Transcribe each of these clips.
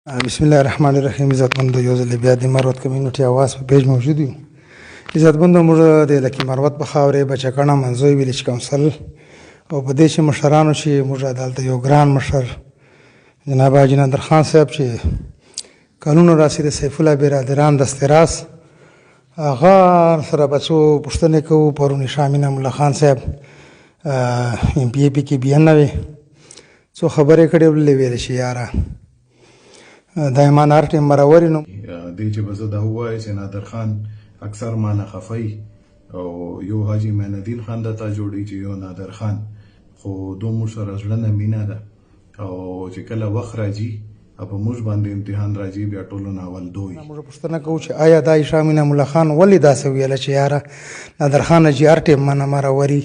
بسم الله الرحمن الرحیم. عزتمندو یو ځل بیا د مروت کمیونټي اواز په پیج موجود یو. عزتمندو موږ د لکه مروت په خاورې بچکانه منځوي ویلیج کونسل او په دې چې مشرانو چې موږ دلته یو ګران مشر جناب حاجي نادر خان صاحب چې قانون راسي د سیف الله برادران دستراس هغه سره بچو پښتنه کو پرونی شامینه مولا خان صاحب ام پی پی کې بیان نه څو خبرې کړې ولې ویل شي یاره دایمان ارټیم مراوري نو دې چې بزه دا وایي چې نادر خان اکثر مانه خفای او یو حاجی مهندین خان د تا جوړی چې یو نادر خان خو دوه سره ځړنه مینا ده او چې کله وخت راځي په موږ باندې امتحان راځي بیا ټولو ناول دوی موږ پوښتنه کوو چې آیا د شامینه مولا خان ولې داسې ویل چې یاره نادر خان جی ارټیم مانه مراوري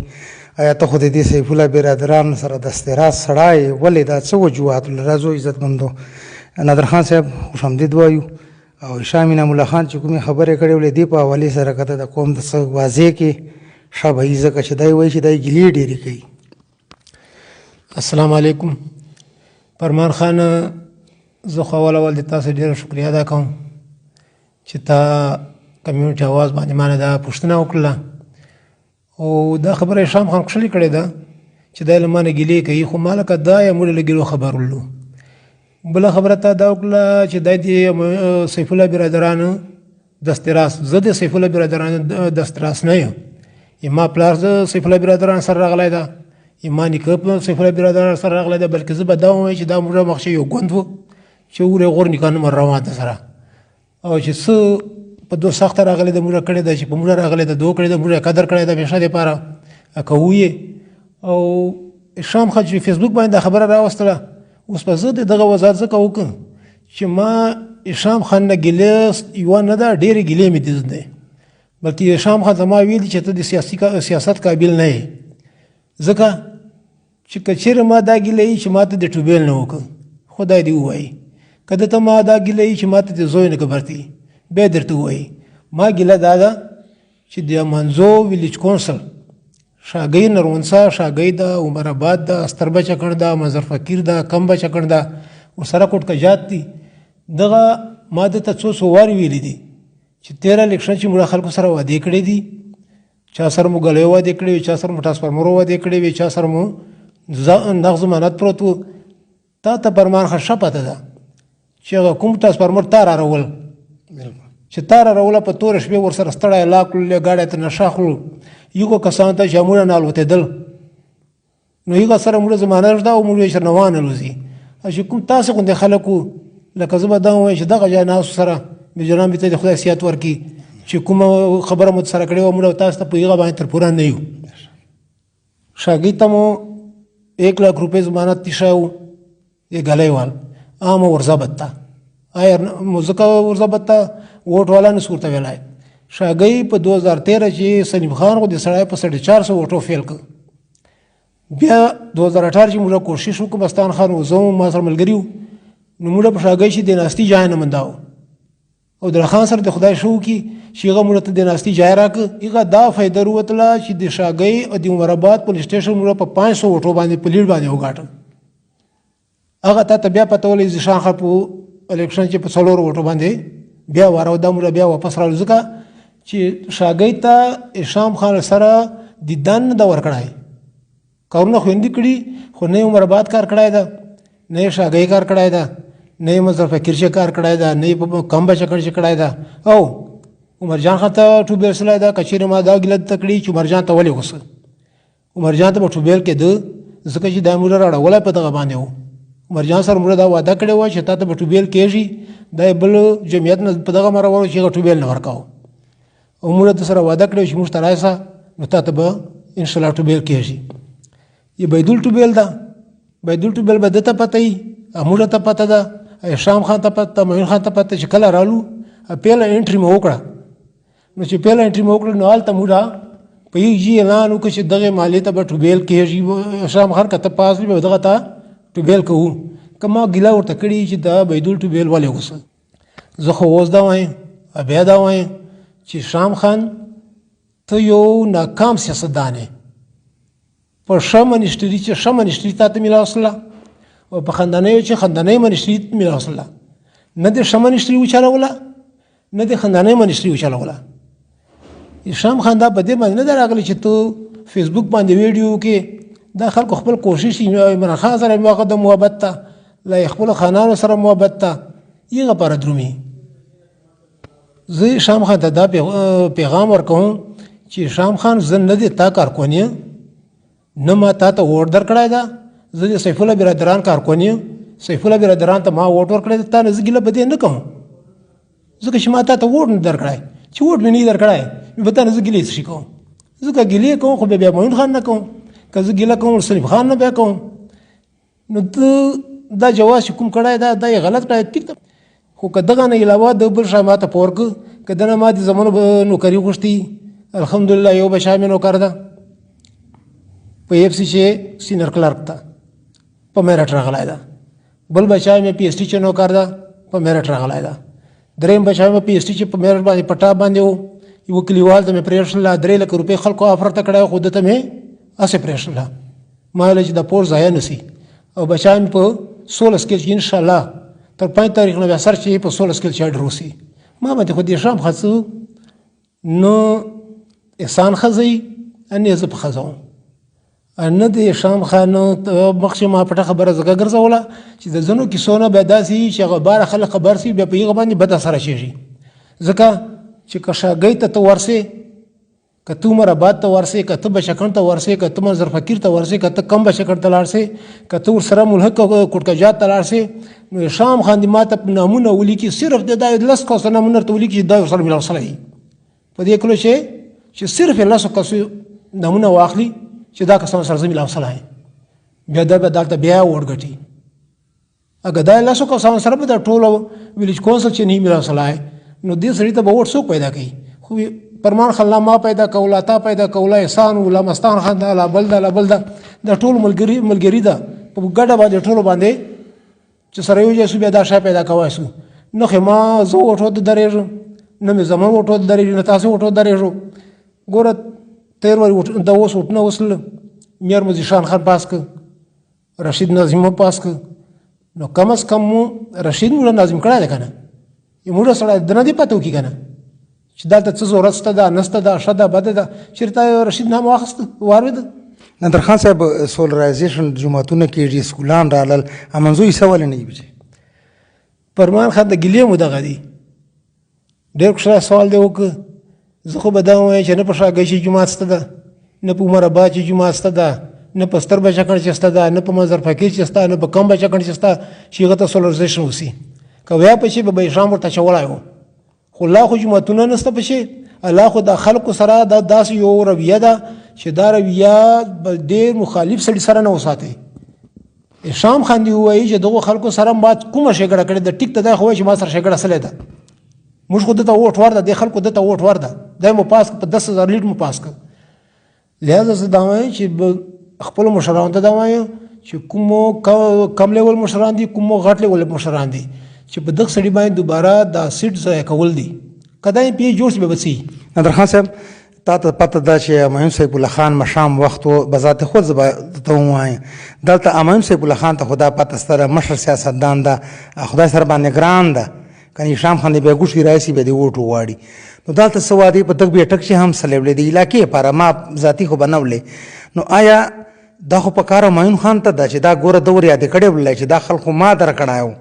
آیا ته خو دې سیف الله برادران سره دستراز سړای ولې دا څه وجوهات لرزو عزتمندو نادر خان صاحب خوش آمدید وایو او شامینه مولا خان چې کومې خبرې کړې ولې دی په حوالې سره کته د قوم د څه واضح کې شابهي ځکه چې دی وایي چې دی ګیلې ډېرې کوي. السلام علیکم. فرمان خان زه خو اول د تاسو ډېره شکریا ادا کوم چې تا کمیونټي اواز باندې مانه دا پوښتنه وکړله او دا خبره شام خان کښلې کړې ده چې دی له مانه ګیلې کوي خو ما لکه دا یې موږ له ګیلو خبر ولو. بله خبره ته دا وکړه چې دی د سیف الله برادرانو دستراس زه د سیف الله برادرانو دستراس نه یم. ما پلار د سیف الله برادرانو سره راغلی ده، ما نیکه په سیف الله برادرانو سره راغلی ده، بلکې زه به دا ووایم چې دا موږ مخکې یو ګوند و چې ورې غور نیکه نمر روان ده سره او چې څه په دوه سخته راغلی ده موږ کړې ده چې په موږ راغلی ده دوه کړې ده موږ قدر کړی ده همیشه دپاره کوو یې. او شام خان چې فیسبوک باندې دا خبره راوستله اوس په زه د دغه وضاحت ځکه وکړم چې ما شام خان نه ګیلې یوه نه ده ډېرې ګیلې مې دي دی، بلکې شام خان ته ما ویلي چې ته د سیاست قابل نه یې ځکه چې که چېرې ما دا ګیله یي چې ما ته د ټوبیل نه وکړ خدای دې ووایي، که دته ما دا ګیله یي چې ما ته د زوی نه کبرتي بیا درته ووایي. ما ګیله دا ده چې د منځو ویلیج کونسل شاګۍ نرونسا شاګۍ ده عمر آباد ده استربه چکڼ ده منظر فقیر ده کمبه چکڼ ده ورسره کوټ کجات دي دغه ما دته څو څو وارې ویلي دي چې تېره الیکشن چې موږ خلکو سره وعدې کړې دي چا سره مو ګلیو وعدې کړې وي چا سره مو ټرانسفارمرو وعدې کړې وي چا سره مو نغ ضمانت پروت و تا ته فرمان ښه ښه پته ده چې هغه کوم ټرانسفارمر تا رارول چې تا راروله په توره شپې ورسره ستړی لا کړلې ګاډی ته نشه خړو یو کسانو ته چې موږ نه الوتېدل نو هغه سره موږ زمانه شته او موږ یې سره نه وانلوځي چې کوم تاسې غوندې خلکو لکه زه به دا ووایم چې دغه ځای ناستو سره مې جناب ته د خدای صحت ورکړي چې کومه خبره مو سره کړې وه موږ تاسو ته په هغه باندې تر پوره نه یو. شاګۍ ته مو 1 लाख روپۍ ضمانت تیښی و یې ګلی وال عامه ورضبط ته آیا ځکه ورضبط ته ووټ والا نسو ورته ویلی. شاګۍ په 2013 چې سلیم خان خو د سړی په 450 ووټو فیل کړ. بیا 2018 چې موږ کوشش وکړو مستان خان و زه ما سره ملګري وو نو موږ په شاګۍ چې د ناستي ځای نه منده وو او در خان سره د خدای شو کي چې هغه موږ ته د ناستي ځای راکړه هغه دا فایده وروتله چې د شاګۍ او د عمر آباد پولیس سټیشن موږ په 500 ووټو باندې په لیډ باندې وګاټل. هغه تا ته بیا پته ولې ذیشان خان په الیکشن چې په 4 ووټو باندې بیا واره دا موږ بیا واپس راغلو ځکه چې شاګۍ ته شام خان سره دیدن نه ده ورکړی کارونه خوندي کړي خو نه یې عمر آباد کار کړی ده نه یې شاګۍ کار کړی ده نه یې منظر فقیر چې کار کړی ده نه یې په کمبه چکړ چې کړی ده او عمر جان خان ته ټوبیل سلی ده که چېرې ما دا ګیله ته کړي چې عمر جان ته ولې غوسه عمر جان ته به ټوبیل کېده ځکه چې دا موږ راړولی په دغه باندې و عمر جان سره موږ دا وعده کړې وه چې تا ته به ټوبیل کېږي دا یې بل جمعیت نه په دغه مرور چې هغه ټوبیل نه ورکاو او موږ د سره وعده کړې چې موږ ته رایسه نو تا ته به انشاءالله ټوبیل کېږي. یې بیدول ټوبیل ده بیدول ټوبیل به ده ته پته وي موږ ته پته ده شام خان ته پته معین خان ته پته چې کله رالو پیله انټري مې وکړه نو چې پیله انټري مې وکړه نو هلته موږ په یو جي اعلان وکړه چې دغې محلې ته به ټوبیل کېږي شام خان که ته پاس وي به دغه ته ټوبیل کوو که ما ګیله ورته کړي چې دا بیدول ټوبیل ولې وغوسه. زه خو اوس دا وایم بیا دا وایم چې شام خان ته یو ناکام سیاستدان یې په ښه منشتري چې ښه منشتري تا ته میلاو سله او په خندنیو چې خندنۍ منشتري میلاو سله نه د شمه منیسټري وچلوله نه د خندانۍ منیسټري وچلوله. هشام خان دا په دې باندې نه دی راغلی چې ته فیسبوک باندې ویډیو کې دا خلکو خپل کوشش عمران خان سره موقع د محبت ته لا خپل خانانو سره محبت ته یغه پر درومي. زه هشام خان ته دا پیغام ورکوم چې هشام خان زه نه دې تا کارکونی نه ما تا ته ووټ درکړی ده. زه د سیف الله برادران کارکونی یم. سیف الله برادران ته ما ووټ ورکړی تا نه زه ګیله په دې نه کوم ځکه چې ما تا ته ووټ نه درکړی چې ووټ مې نه درکړی به تا نه زه ګیلې څه کوم. زه که ګیلې کوم خو بیا معین خان نه کوم که زه ګیله کوم سلیم خان نه بیا کوم. نو ته دا جواز چې کوم کړی دا یې غلط کړی ټیک ده. خو که دغه نه علاوه د بل شی ما ته پور که که دنه ما د زمانو نوکري غوښتي الحمدلله یو بچی مې نوکر ده په ایف سی چې سینر کلرک ته په میرټ راغلی ده. بل بچی مې پی ایچ ډي چې نوکر ده په میرټ راغلی ده. دریم بچی مې پی ایچ ډي چې په میرټ باندې پټا باندې و یو کلیوال ته مې پرېښله 3 لک روپۍ خلکو آفر ته کړی خو ده ته مې هسې پرېښله ما ویله چې دا پور ضایع نه سي. او بچی مې په 16 سکیل کې انشاءالله تر 5 تاریخ نه بیا سر چې په 16 سکیل چې اډر وسي. ما باندې خو د هشام خان نه احسان ښځی نه زه په ښځه وم نه د هشام خان مخکې ما پټه خبره ځکه ګرځوله چې د ځینو کیسو نه بیا داسې وي چې هغه باره خلک خبر سي بیا په هغه باندې بد اثره کېږي. ځکه چې که شاګۍ ته ته ورسې که ته عمر آباد ته ورسې که ته بشکن ته ورسې که ته منظر فقیر ته ورسې که ته کم بشکن ته لاړ سې که ته ورسره ملحق کوټکجات ته لاړ سې نو هشام خان دې ما ته نامونه ولیکي صرف د دا 10 کسو نامونه ورته ولیکي چې دا ورسره ملاو سړی په دې کلو چې صرف 10 کسو نامونه واخلي چې دا کسان سره زه ملاو سړی بیا دا به دلته بیا ووټ ګټي. اګه دا 10 کسان سره به د ټولو ویلیج کونسل چې نه ملاو سړی نو دې سړي ته به ووټ څوک پیدا کوي. خو پرمان خان ما پیدا کوله تا پیدا کوله احسان ولا مستان خان دا لا بل دا د ټول ملګری ده په ګډه باندې ټولو باندې چې سره یو ځای بیا دا شای پیدا کوای شو. نو خو ما زه وټو درېږم نه مې زما وټو درېږي نه تاسو وټو درېږو. ګوره 13 وری د اوس وټ نه وصل میر مزي شان خان پاس ک رشید ناظم پاس ک نو کم از کم رشید مولا ناظم کړه ده کنه یې موږ سره د نه دی پاتو کی کنه چې دلته څه ضرورت ده نسته ده شته بده ده چیرته رشید نام واخست وارد. نادر خان صاحب سولرایزیشن جماعتونه کېږي سکولان رالل امنځوي سوال نه دی. پرمان خان د ګلې مو دغه دی ډېر ښه سوال دی وکړه. زه خو به دا وایم چې نه په شاګۍ چې جومات شته ده نه په عمر آباد چې جومات شته ده نه په ستر بچکڼ چې شته ده نه په منظر فقیر چې شته نه په کم بچکڼ چې شته چې هغه ته سولرایزیشن وسي. که ویا پسې به هشام ورته چولی و خو لا خو جوماتونه نشته پسې الله خو د خلکو سره دا داسې یو رویه ده چې دا رویه به ډېر مخالف سړي سره نه وساتئ. هشام خان دې ووایي چې دغو خلکو سره ما کومه ښېګړه کړې ده ټیک ته دا خو وایي چې ما سره ښېګړه سلی ده موږ خو دته ووټ ورده دې خلکو دته ووټ ورده دی مو پاس په 10,000 لیډ مو پاس کړ. لهذا زه دا وایم چې خپلو مشرانو ته دا وایم چې کومو کم لیول مشران دي کومو غټ لیول مشران دي چې په دغه سړي باندې دوباره دا سیټ ضایع کول دي که دا یې پې جوړ شي به بسي. نادر خان صاحب تا ته پته ده چې همایون سیف الله خان مشام وخت و بذات خود زه به ته ووایم دلته همایون سیف الله خان ته خو دا پته سره مشر سیاستدان ده خدای سره باندې ګران ده کنه هشام خان دې بیا ګوشي راشي بیا دې ووټ وغواړي نو دلته څه وادي په دغه بیټک چې هم سلیبلې د علاقې لپاره ما ذاتي خو بنولې نو آیا دا خو په کار همایون خان ته ده چې دا ګوره دور یادې کړې ولې چې دا خلکو ما درکړایو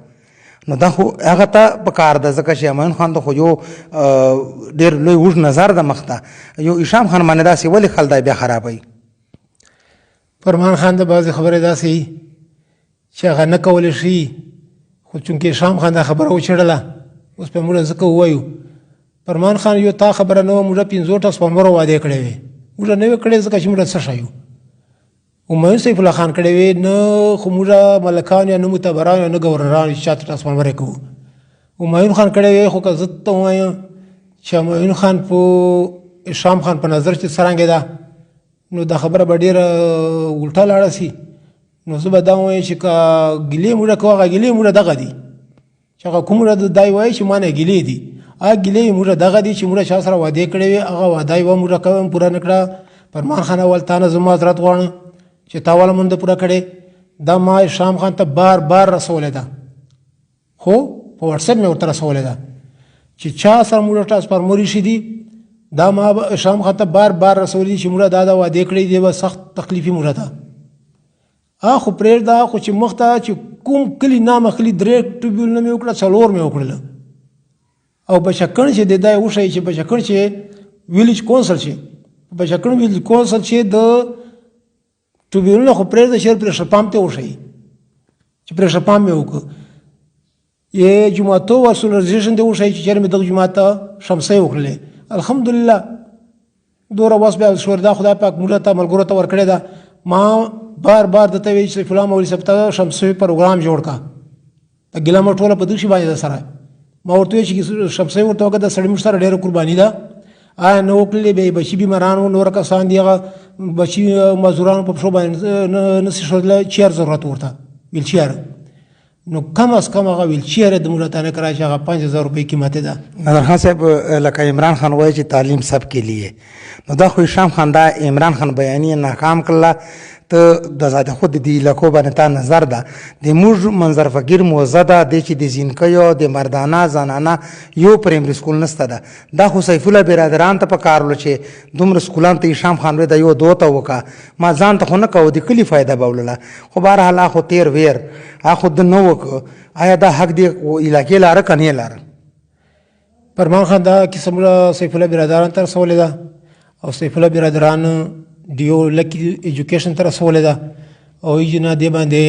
نو دا خو هغه ته په کار ده ځکه چې همایون خان ته خو یو ډېر لوی اوږد نظر ده مخ ته یو هشام خان باندې داسې ولې خل دی بیا خرابوي. فرمان خان د بعضې خبرې داسې چې هغه نه کولی شي خو چونکې هشام خان دا خبره وچېړله اوس په موږ ځکه ووایو. فرمان خان یو تا خبره نه وه موږ 50 سپمبرو وعدې کړې وې موږ نه وې کړې ځکه چې موږ څه شی یو. همایون سیف الله خان کړی وې نه خو موږ ملکان یا نه معتبران یا نه ګورنران چې چاته ټرانسفارمر یې کوو. همایون خان کړی وې خو که زه ته ووایم چې همایون خان په هشام خان په نظر چې څرنګې ده نو دا خبره به ډېره الټه لاړه سي. نو زه به دا ووایم چې که ګیلې موږ کوو هغه ګیلې موږ دغه دي چې هغه کوم دا یې وایي چې ما نه ګیلې دي هغه ګیلې موږ دغه دي چې موږ چا سره وعدې کړې وې هغه وعده یې وه موږ پوره نه کړه. فرمان خان اول تا نه زه معذرت غواړم چې تا والا مونږ پوره کړې دا ما هشام خان ته بار بار رسولې ده خو په واتساپ مې ورته رسولې ده چې چا سره موږ ټرانسفارمر ایښي دي دا ما شام خان ته بار بار رسولي چې موږ دا وعدې کړې دي به سخت تکلیفي موږ ته خو پرېږده خو چې مخ ته چې کوم کلي نامخلي 3 ټریبیونونه مې وکړه 4 مې وکړله او بچکڼ چې د دا وښیي چې بچکڼ چې ویلیج کونسل چې بچکڼ ویلیج کونسل چې د ټریبیونونه خو پرېږده چې پریشر پامپ ته وښیي چې پریشر پامپ مې وکړه یې جوماتو او سولرایزیشن ته وښیي چې چېرې مې دغه جومات ته شمسۍ وکړلې الحمدلله دوره وس بیا شوردا خدای پاک موږ ته ملګرو ته ورکړې ده ما بار بار درته وایي چې سیف الله مولوي صاحب ته شمسۍ پروګرام جوړ کا د ګیله مه ټوله په دغسې باندې سره ما ورته وایي چې شمسۍ ورته وکړه د سړي موږ سره ډېره قرباني ده نه وکړلې بیا بچي بیماران وو نور کسان دي هغه بچي مزدورانو په پښو باندې نسي ښودلی چیر ضرورت ورته ویلچیر نو کم از کم هغه ویلچیر د موږ ته نه کرای چې هغه 5000 روپۍ قیمت ده نادر خان صاحب لکه عمران خان وایي چې تعلیم سب کے لیے نو دا خو هشام خان دا عمران خان بیانیه ناکام کړله ته د ذات خود د علاقو باندې تا نظر ده د موږ منظر فقیر موزه ده د چې د زینکیو د مردانه زنانه یو پرایمري سکول نسته ده دا خو سیف الله برادران ته پکارلو چې دومره سکولان ته هشام خان وی دا یو دوته وکا ما ځان ته خو نه کوو د کلي فایده به ولله خو بهرحال خو تیر ویر خو د نه وکړه آیا دا حق دی علاقې لاره که نه لاره فرمان خان دا کیسه موږ سیف الله برادران ته رسولې ده او سیف الله برادران ډیو لکی ایجوکیشن ته رسولې ده او ایجنا دې باندې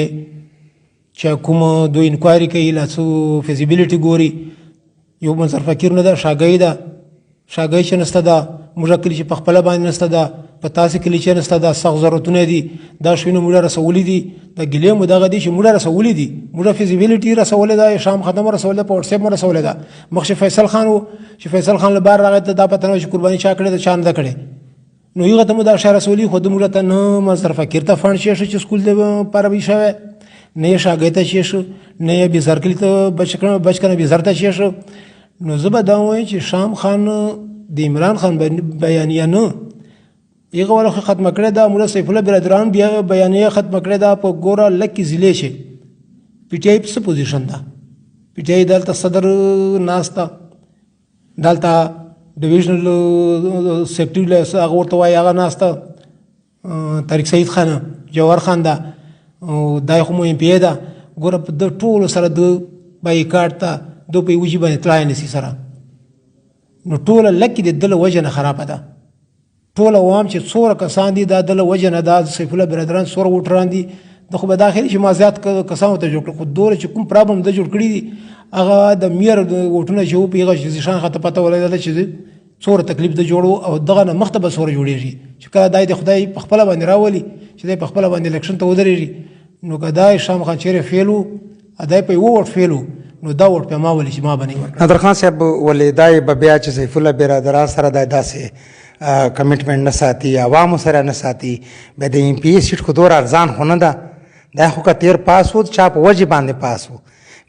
چې کوم دوی انکوایري کوي لا څو فیزیبیلیټي ګوري یو منظر فقیر نه ده شاګۍ ده شاګۍ چې نسته ده موږ کلي چې په خپله باندې نسته ده په تاسې کلي چې نسته ده سخت ضرورتونه دي دا شیونه موږ رسولي دي د ګیلې مو دغه دي چې موږ رسولي دي موږ فیزیبیلیټي رسولې ده شام ختم رسولې ده په وټساپ مو رسولې ده مخکې فیصل خان و چې فیصل خان له بار راغی ته دا پته نه چې قرباني چا کړې ده چا نه ده کړې نو هغه ته مو دا اشاره رسولي خو موږ ته نه منظر فقیر ته فنډ شي چې سکول د پاره شوی نه یې شاګۍ ته شي نه یې بېزار کلي ته بچکنه بېزار ته شي نو زه به دا وایم چې شام خان د عمران خان بیانیه نه هغه ولا ختمه کړې ده مولا سیف الله برادران بیا بیانیه ختمه کړې ده په ګوره لکې ضلع شي پی ټی آی په څه پوزیشن ده پی ټی آی دلته صدر ناسته دلته ډیویژنل سیکرټري هغه ورته وایي هغه ناسته طارق سعید خان جوهر خان ده او دا خو مو ایم پی ده ګوره په د ټولو سره د بایکاټ ته دو په وجې باندې تلای نسي سره نو ټوله لکې د دله وجه نه خرابه ده ټول عوام چې څوره کسان دي دا دله وجه نه دا سیف الله برادران څوره ووټران دي د خو به داخلي چې ما زیات کسانو ته جوړ کړ خو دوره چې کوم پرابلم د جوړ کړي دي هغه د میر ووټونه چې په هغه شان خاطر پته ولګېده چې څوره تکلیف د جوړو او دغه نه مخته به څوره جوړېږي چې کله دای د خدای په خپله باندې راولي چې دی په خپله باندې الیکشن ته ودرېږي نو که دا شام خان چیرې فیلو ادای په یو ووټ فیلو نو دا ووټ په ما ولې چې ما به نه ورکړ نادر خان صاحب ولې دای به بیا چې سیف الله برادران سره دا داسې کمټمنټ نه ساتي عوامو سره نه ساتي بیا د ایم پی سیټ خو دوره ارزان خو نه ده دا خو که تیر پاس و چا په وجې باندې پاس و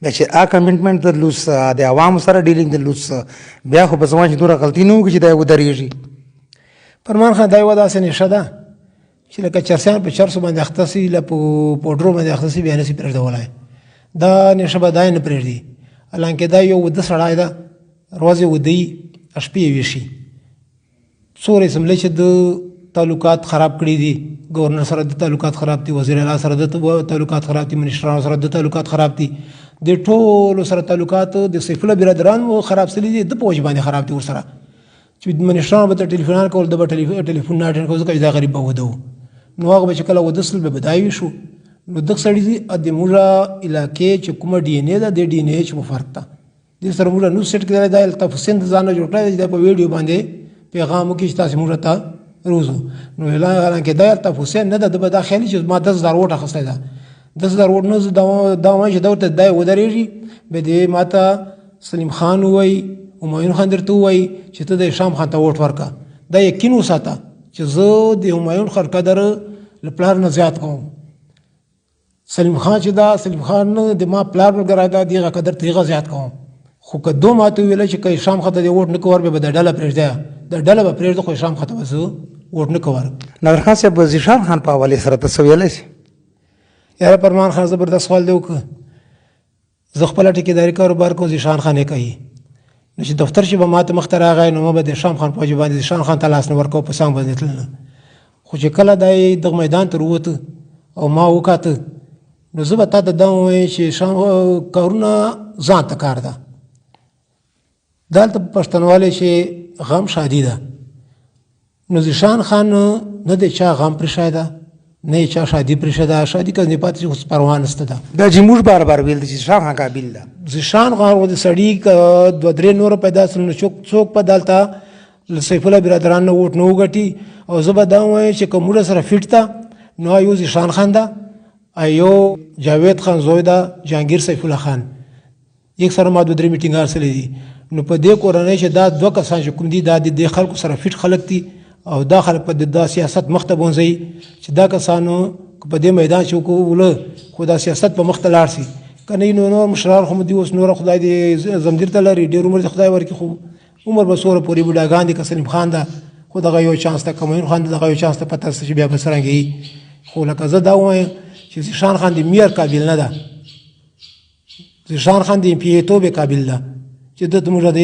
بیا چې کمټمنټ د لوس د عوامو سره ډیلینګ د لوس بیا خو به زما چې دوره غلطي نه وکړي چې دا ودرېږي فرمان خان دا یوه داسې نشه ده چې لکه چرسیان په چرسو باندې اخته سي له پوډرو باندې اخته سي بیا نسي پرېږدولی دا نشه به دا یې نه پرېږدي حالانکې دا یو وده سړی ده ورځې ودهي شپې یې ویشي څوره اسمبلی چې د تعلقات خراب کړي دي گورنر سره د تعلقات خراب دي وزیر اعلی سره د تعلقات خراب دي منیسټرانو سره د تعلقات خراب دي د ټولو سره تعلقات د سیف الله برادران خراب سلی دي د په وجه باندې خراب دي ورسره چې منیسټرانو به ټلیفون کول د ټلیفون نه اټینډ کوي ځکه دا غریب به ودو نو هغه به چې کله ودسل به بدایي شو نو دغه سړي دي د موږ علاقې چې کومه ډي ان اے ده د ډي ان اے چې په فرق ده د سره موږ نو سیټ کړی دا الطاف حسین ځان جوړ کړی دا په ویډیو باندې پیغام کې چې تاسو موږ ته روزو نو اعلان کې دا الطاف حسین نه ده د خیالي چې ما 10000 وټه خسته ده 10000 وټ نه دا ما چې دا ورته دا ودرېږي به دې ماته سلیم خان وای همایون خان درته وای چې ته د شام خان ته ووټ ورکا دا یقین وساته چې زه د همایون خان قدر لپلار نه زیات کوم سلیم خان چې دا سلیم خان د ما پلار وګرای دا دیغه قدر تیغه زیات کوم خو که دو ماته ویل چې که شام خان ته ووټ نه کوور به د ډله پرېږده د ډله به پرېږده خو شام خان ته به ووټ نه کوور نادر خان صاحب زیشان خان په حوالې سره ته څه ویلی شي یاره فرمان خان زبردست سوال دی وکړه زه خپله ټیکېداري کاروبار کوم، ذیشان خان یې کوي. نو چې دفتر شي به ما ته مخته راغی نو ما به د شام خان په وجه باندې ذیشان خان ته لاس نه ورکوه، په څنګ باندې تلله. خو چې کله دا یې دغه میدان ته ووته او ما وکاته نو زه به تا ته دا ووایم چې کارونه ځان ته کار ده. دلته په پښتنوالۍ چې غم شادي ده. نو ذیشان خان نه د چا غم پرېښی ده نه یې چا شادي پرېښې ده. شادي که نه پاتې شي خو پروا نشته ده. دا چې موږ بار بار ویل دي چې ذیشان خان قابل ده. ذیشان خان د سړي دوه درې نور پیدا سول نو څوک په دلته له سیف الله برادران نه ووټ نه وګټي. او زه به دا ووایم چې که موږ سره فټ ده نو یو ذیشان خان ده، یو جاوید خان زوی ده جهانگیر سیف الله خان. یک سره ما دوه درې میټینګ ارسلې دي. نو په دې کورنۍ چې دا دوه کسان چې کوم دي دا د خلکو سره فټ خلک دي او دا خلک په دا سیاست مخته بونځي چې دا کسانو په دې میدان چې وکوله خو دا سیاست په مخته لاړ شي. که نه نو نور مشران خو دي اوس نور خدای دې زمدیر ته لري ډېر عمر دې خدای ورکړي، خو عمر به څومره پورې بوډاګان دي که سلیم خان ده خو دغه یو چانس ته کمایون خان دغه یو چانس ته پته چې بیا به څرنګه. خو لکه زه دا وایم چې ذیشان خان د میر قابل نه ده، ذیشان خان د ایم پی ای توبې قابل ده چې دته موږ د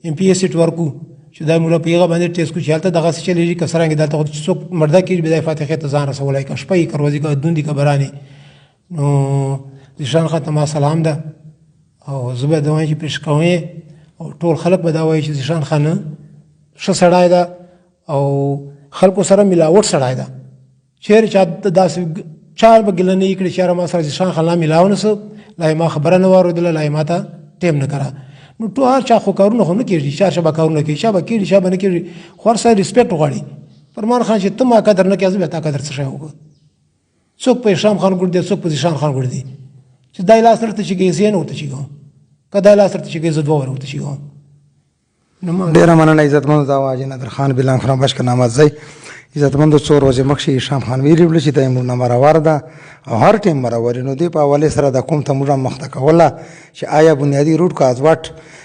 ایم پی ای سیټ ورکو چې دا موږ په هغه باندې ټیسټ کوو چې هلته دغه څه چلېږي که څرنګه دلته خو څوک مرده کېږي بدای فاتحې ته ځان رسولی که شپه یې که ورځې که دوندې که برانې. نو ذیشان خان ته ما سلام ده او زه به دا وایم چې پیش کوم او ټول خلک به دا وایي چې ذیشان خان ښه سړی ده او خلکو سره ملاوټ سړی ده. چیرې چا داسې چا به ګیله نه یې کړې چې یاره ما سره ذیشان خان لا میلاو نه څه لا یې ما خبره نه واورېدله لا یې ما ته ټیم نه کړه. نو ټول هر چا خو کارونه خو نه کېږي، چا به کارونه کوي، چا به کېږي چا به نه کېږي، خو هر سړی ریسپیکټ غواړي. فرمان خان چې ته ما قدر نه کړې زه بیا تا قدر څه شی وکړه. څوک په هشام خان ګوډ دی څوک په ذیشان خان ګوډ دی چې دا لاس درته چې ګیزې نه ورته چېږم که دا لاس درته چې ګیزه دوه ور ورته چېږم. ډېره مننه عزتمند دا حاجي نادر خان بلان خرم بشکه نامزی عزتمندو څو ورځې مخکې هشام خان ویلي وله چې دا زموږ نه مرور ده او هر ټیم مرور نو دې په حوالې سره د کوم ته موږ مخته کوله چې آیا بنیادي روټ کاز وټ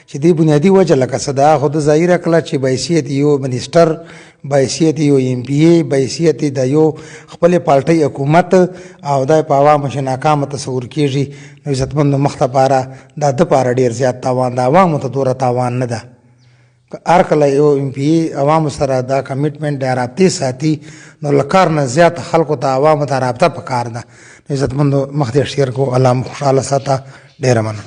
چې دې بنیادي وجه لکه څه ده خو د ظاهره کړه چې بحیثیت یو منسټر بحیثیت یو ایم پی ای بحیثیت د یو خپل پارټۍ حکومت او د په عوامو چې ناکامه تصور کېږي. نو عزتمندو مخته پاره دا د پاره ډېر زیات تاوان د عوامو ته دوره تاوان نه ده. هر کله یو ایم پی ای عوامو سره دا کمیټمنټ د رابطې ساتي نو له کار نه زیات خلکو ته عوامو ته رابطه پکار ده. عزتمندو مخ دې شیر کو الله مو خوشحاله ساته. ډېره مننه.